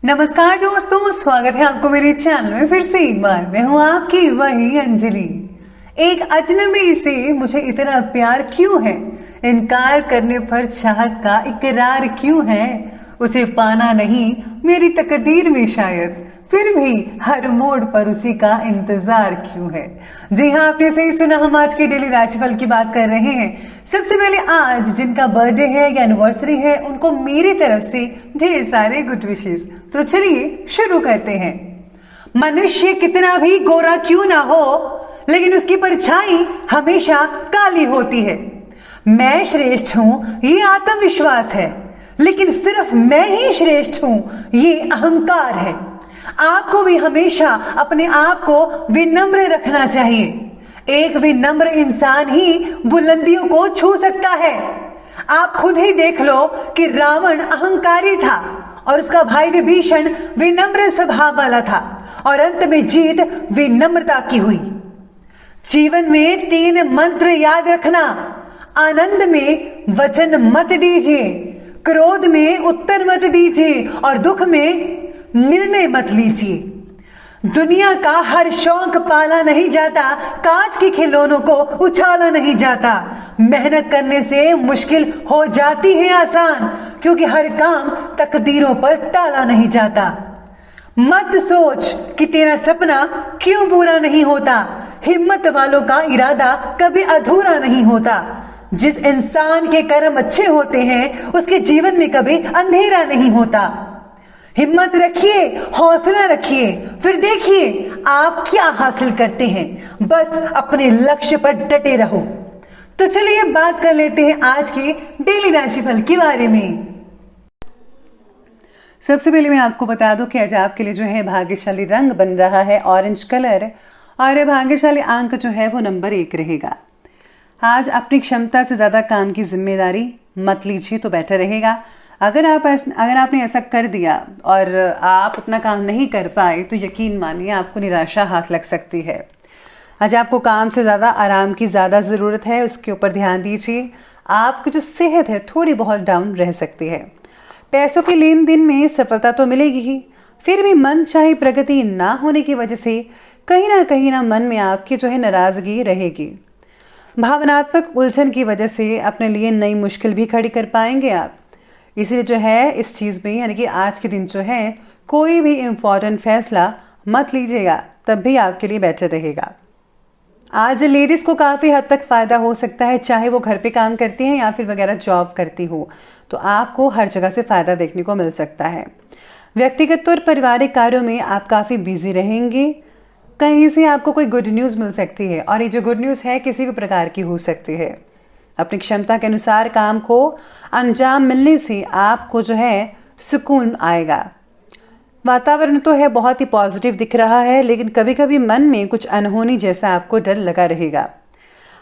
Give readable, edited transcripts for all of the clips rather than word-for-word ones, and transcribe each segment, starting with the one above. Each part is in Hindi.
नमस्कार दोस्तों, स्वागत है आपको मेरे चैनल में फिर से एक बार। मैं हूं आपकी वही अंजलि। एक अजनबी से मुझे इतना प्यार क्यों है, इनकार करने पर चाहत का इकरार क्यों है, उसे पाना नहीं मेरी तकदीर में शायद, फिर भी हर मोड़ पर उसी का इंतजार क्यों है। जी हाँ, आपने सही सुना, हम आज के डेली राशिफल की बात कर रहे हैं। सबसे पहले आज जिनका बर्थडे है या एनिवर्सरी है, उनको मेरी तरफ से ढेर सारे गुड विशेस। तो चलिए शुरू करते हैं। मनुष्य कितना भी गोरा क्यों ना हो, लेकिन उसकी परछाई हमेशा काली होती है। मैं श्रेष्ठ हूं ये आत्मविश्वास है, लेकिन सिर्फ मैं ही श्रेष्ठ हूं ये अहंकार है। आपको भी हमेशा अपने आप को विनम्र रखना चाहिए। एक विनम्र इंसान ही बुलंदियों को छू सकता है। आप खुद ही देख लो कि रावण अहंकारी था और उसका भाई विभीषण विनम्र स्वभाव वाला था, और अंत में जीत विनम्रता की हुई। जीवन में 3 मंत्र याद रखना। आनंद में वचन मत दीजिए, क्रोध में उत्तर मत दीजिए, और दुख में निर्णय मत लीजिए। दुनिया का हर शौक पाला नहीं जाता, कांच के खिलौनों को उछाला नहीं जाता। मेहनत करने से मुश्किल हो जाती है आसान, क्योंकि हर काम तकदीरों पर टाला नहीं जाता। मत सोच कि तेरा सपना क्यों पूरा नहीं होता। हिम्मत वालों का इरादा कभी अधूरा नहीं होता। जिस इंसान के कर्म अच्छे होते हैं, उसके जीवन में कभी अंधेरा नहीं होता। हिम्मत रखिए, हौसला रखिए, फिर देखिए आप क्या हासिल करते हैं। बस अपने लक्ष्य पर डटे रहो। तो चलिए बात कर लेते हैं आज के डेली राशिफल के बारे में। सबसे पहले मैं आपको बता दूं कि आज आपके लिए जो है भाग्यशाली रंग बन रहा है ऑरेंज कलर, और भाग्यशाली अंक जो है वो नंबर 1 रहेगा। आज अपनी क्षमता से ज़्यादा काम की जिम्मेदारी मत लीजिए तो बेटर रहेगा। अगर आपने ऐसा कर दिया और आप अपना काम नहीं कर पाए, तो यकीन मानिए आपको निराशा हाथ लग सकती है। आज आपको काम से ज़्यादा आराम की ज़्यादा ज़रूरत है, उसके ऊपर ध्यान दीजिए। आपकी जो सेहत है थोड़ी बहुत डाउन रह सकती है। पैसों के लेन देन में सफलता तो मिलेगी ही, फिर भी मन चाहे प्रगति ना होने की वजह से कहीं ना मन में आपकी जो है नाराज़गी रहेगी। भावनात्मक उलझन की वजह से अपने लिए नई मुश्किल भी खड़ी कर पाएंगे आप। इसलिए जो है इस चीज़ में, यानी कि आज के दिन जो है कोई भी इम्पॉर्टेंट फैसला मत लीजिएगा, तब भी आपके लिए बेटर रहेगा। आज लेडीज़ को काफ़ी हद तक फ़ायदा हो सकता है, चाहे वो घर पे काम करती हैं या फिर वगैरह जॉब करती हो, तो आपको हर जगह से फ़ायदा देखने को मिल सकता है। व्यक्तिगत और पारिवारिक कार्यों में आप काफ़ी बिजी रहेंगे। कहीं से आपको कोई गुड न्यूज़ मिल सकती है, और ये जो गुड न्यूज़ है किसी भी प्रकार की हो सकती है। अपनी क्षमता के अनुसार काम को अंजाम मिलने से आपको जो है सुकून आएगा। वातावरण तो है बहुत ही पॉजिटिव दिख रहा है, लेकिन कभी कभी मन में कुछ अनहोनी जैसा आपको डर लगा रहेगा।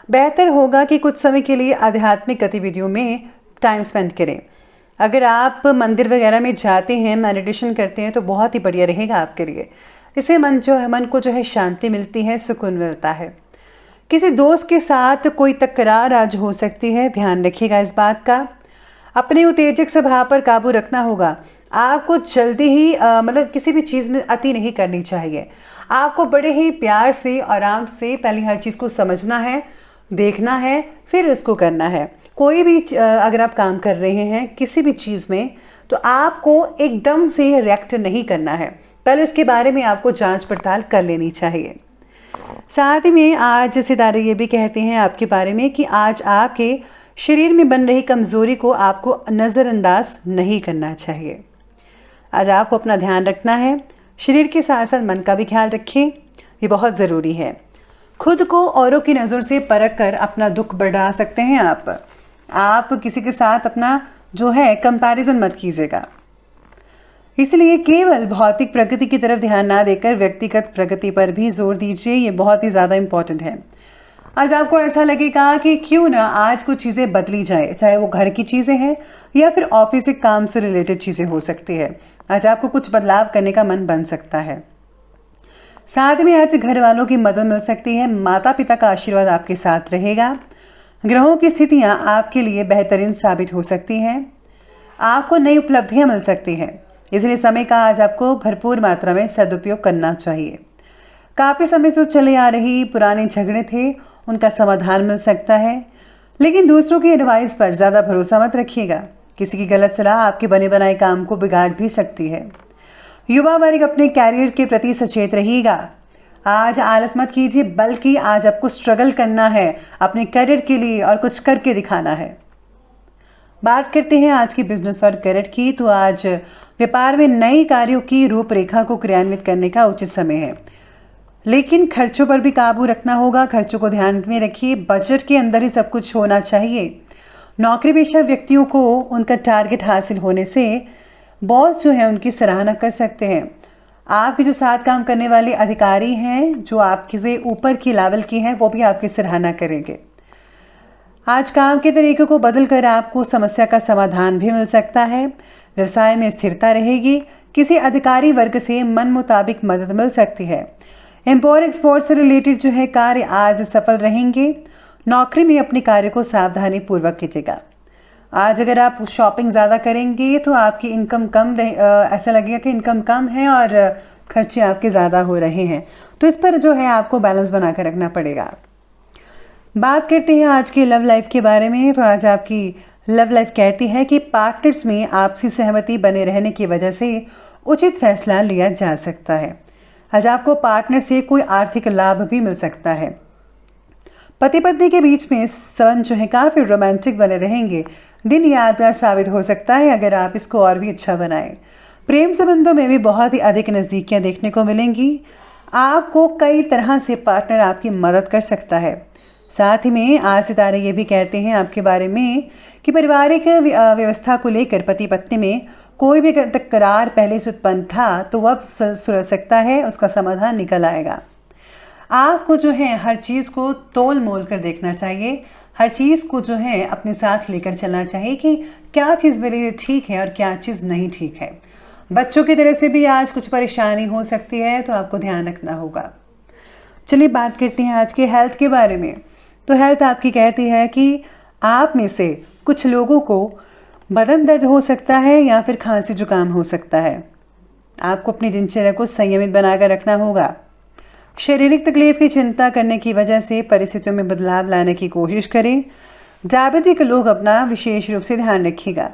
बेहतर होगा कि कुछ समय के लिए आध्यात्मिक गतिविधियों में टाइम स्पेंड करें। अगर आप मंदिर वगैरह में जाते हैं, मेडिटेशन करते हैं, तो बहुत ही बढ़िया रहेगा आपके लिए। इससे मन को जो है शांति मिलती है, सुकून मिलता है। किसी दोस्त के साथ कोई तकरार आज हो सकती है, ध्यान रखिएगा इस बात का। अपने उत्तेजक स्वभाव पर काबू रखना होगा। आपको जल्दी ही किसी भी चीज़ में अति नहीं करनी चाहिए। आपको बड़े ही प्यार से, आराम से पहले हर चीज़ को समझना है, देखना है, फिर उसको करना है। कोई भी अगर आप काम कर रहे हैं किसी भी चीज़ में, तो आपको एकदम से रिएक्ट नहीं करना है, पहले उसके बारे में आपको जांच पड़ताल कर लेनी चाहिए। साथ ही में आज सितारे ये भी कहते हैं आपके बारे में कि आज आपके शरीर में बन रही कमज़ोरी को आपको नज़रअंदाज नहीं करना चाहिए। आज आपको अपना ध्यान रखना है, शरीर के साथ साथ मन का भी ख्याल रखें, ये बहुत ज़रूरी है। खुद को औरों की नज़र से परख कर अपना दुख बढ़ा सकते हैं आप किसी के साथ अपना जो है कंपैरिजन मत कीजिएगा। इसलिए केवल भौतिक प्रगति की तरफ ध्यान ना देकर व्यक्तिगत प्रगति पर भी जोर दीजिए, ये बहुत ही ज़्यादा इम्पोर्टेंट है। आज आपको ऐसा लगेगा कि क्यों ना आज कुछ चीज़ें बदली जाए, चाहे वो घर की चीज़ें हैं या फिर ऑफिस के काम से रिलेटेड चीज़ें हो सकती है। आज आपको कुछ बदलाव करने का मन बन सकता है। साथ में आज घर वालों की मदद मिल सकती है, माता पिता का आशीर्वाद आपके साथ रहेगा। ग्रहों की स्थितियाँ आपके लिए बेहतरीन साबित हो सकती हैं। आपको नई उपलब्धियाँ मिल सकती हैं। इसलिए समय का आज आपको भरपूर मात्रा में सदुपयोग करना चाहिए। काफ़ी समय से चले आ रही पुराने झगड़े थे, उनका समाधान मिल सकता है, लेकिन दूसरों की एडवाइस पर ज़्यादा भरोसा मत रखिएगा। किसी की गलत सलाह आपके बने बनाए काम को बिगाड़ भी सकती है। युवा वर्ग अपने कैरियर के प्रति सचेत रहिएगा। आज आलस मत कीजिए, बल्कि आज आपको स्ट्रगल करना है अपने करियर के लिए और कुछ करके दिखाना है। बात करते हैं आज की बिजनेस और करियर की, तो आज व्यापार में नए कार्यों की रूपरेखा को क्रियान्वित करने का उचित समय है, लेकिन खर्चों पर भी काबू रखना होगा। खर्चों को ध्यान में रखिए, बजट के अंदर ही सब कुछ होना चाहिए। नौकरी पेशा व्यक्तियों को उनका टारगेट हासिल होने से बॉस जो है उनकी सराहना कर सकते हैं। आपके जो साथ काम करने वाले अधिकारी हैं, जो आपके से ऊपर की लेवल की हैं, वो भी आपकी सराहना करेंगे। आज काम के तरीके को बदलकर आपको समस्या का समाधान भी मिल सकता है। व्यवसाय में स्थिरता रहेगी। किसी अधिकारी वर्ग से मन मुताबिक मदद मिल सकती है। इम्पोर्ट एक्सपोर्ट से रिलेटेड जो है कार्य आज सफल रहेंगे। नौकरी में अपने कार्य को सावधानी पूर्वक कीजिएगा। आज अगर आप शॉपिंग ज़्यादा करेंगे तो आपकी इनकम कम ऐसा लगेगा कि इनकम कम है और खर्चे आपके ज़्यादा हो रहे हैं, तो इस पर जो है आपको बैलेंस बना कर रखना पड़ेगा। बात करते हैं आज की लव लाइफ के बारे में, तो आज आपकी लव लाइफ कहती है कि पार्टनर्स में आपसी सहमति बने रहने की वजह से उचित फैसला लिया जा सकता है। आज आपको पार्टनर से कोई आर्थिक लाभ भी मिल सकता है। पति पत्नी के बीच में संबंध जो है काफ़ी रोमांटिक बने रहेंगे। दिन यादगार साबित हो सकता है अगर आप इसको और भी अच्छा बनाएं। प्रेम संबंधों में भी बहुत ही अधिक नज़दीकियां देखने को मिलेंगी। आपको कई तरह से पार्टनर आपकी मदद कर सकता है। साथ ही में आज सितारे ये भी कहते हैं आपके बारे में कि पारिवारिक व्यवस्था को लेकर पति पत्नी में कोई भी तकरार पहले से उत्पन्न था तो अब सुलझ सकता है, उसका समाधान निकल आएगा। आपको जो है हर चीज़ को तोल मोल कर देखना चाहिए। हर चीज़ को जो है अपने साथ लेकर चलना चाहिए कि क्या चीज़ मेरे लिए ठीक है और क्या चीज़ नहीं ठीक है। बच्चों की तरफ से भी आज कुछ परेशानी हो सकती है, तो आपको ध्यान रखना होगा। चलिए बात करते हैं आज के हेल्थ के बारे में। तो हेल्थ आपकी कहती है कि आप में से कुछ लोगों को बदन दर्द हो सकता है या फिर खांसी जुकाम हो सकता है। आपको अपनी दिनचर्या को संयमित बनाकर रखना होगा। शारीरिक तकलीफ की चिंता करने की वजह से परिस्थितियों में बदलाव लाने की कोशिश करें। डायबिटिक लोग अपना विशेष रूप से ध्यान रखिएगा।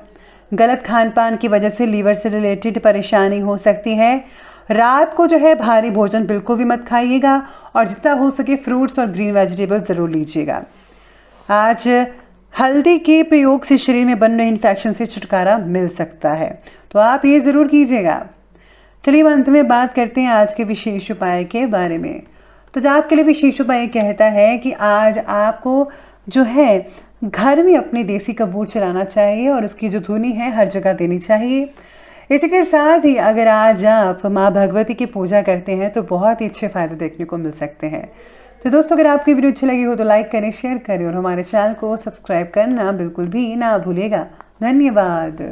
गलत खान पान की वजह से लीवर से रिलेटेड परेशानी हो सकती है। रात को जो है भारी भोजन बिल्कुल भी मत खाइएगा और जितना हो सके फ्रूट्स और ग्रीन वेजिटेबल ज़रूर लीजिएगा। आज हल्दी के प्रयोग से शरीर में बन रहे इन्फेक्शन से छुटकारा मिल सकता है, तो आप ये ज़रूर कीजिएगा। चलिए अंत में बात करते हैं आज के विशेष उपाय के बारे में। तो जो आपके लिए विशेष उपाय कहता है कि आज आपको जो है घर में अपने देसी कपूर चलाना चाहिए और उसकी जो धुनी है हर जगह देनी चाहिए। इसी के साथ ही अगर आज आप माँ भगवती की पूजा करते हैं तो बहुत ही अच्छे फायदे देखने को मिल सकते हैं। तो दोस्तों, अगर आपकी वीडियो अच्छी लगी हो तो लाइक करें, शेयर करें और हमारे चैनल को सब्सक्राइब करना बिल्कुल भी ना भूलिएगा। धन्यवाद।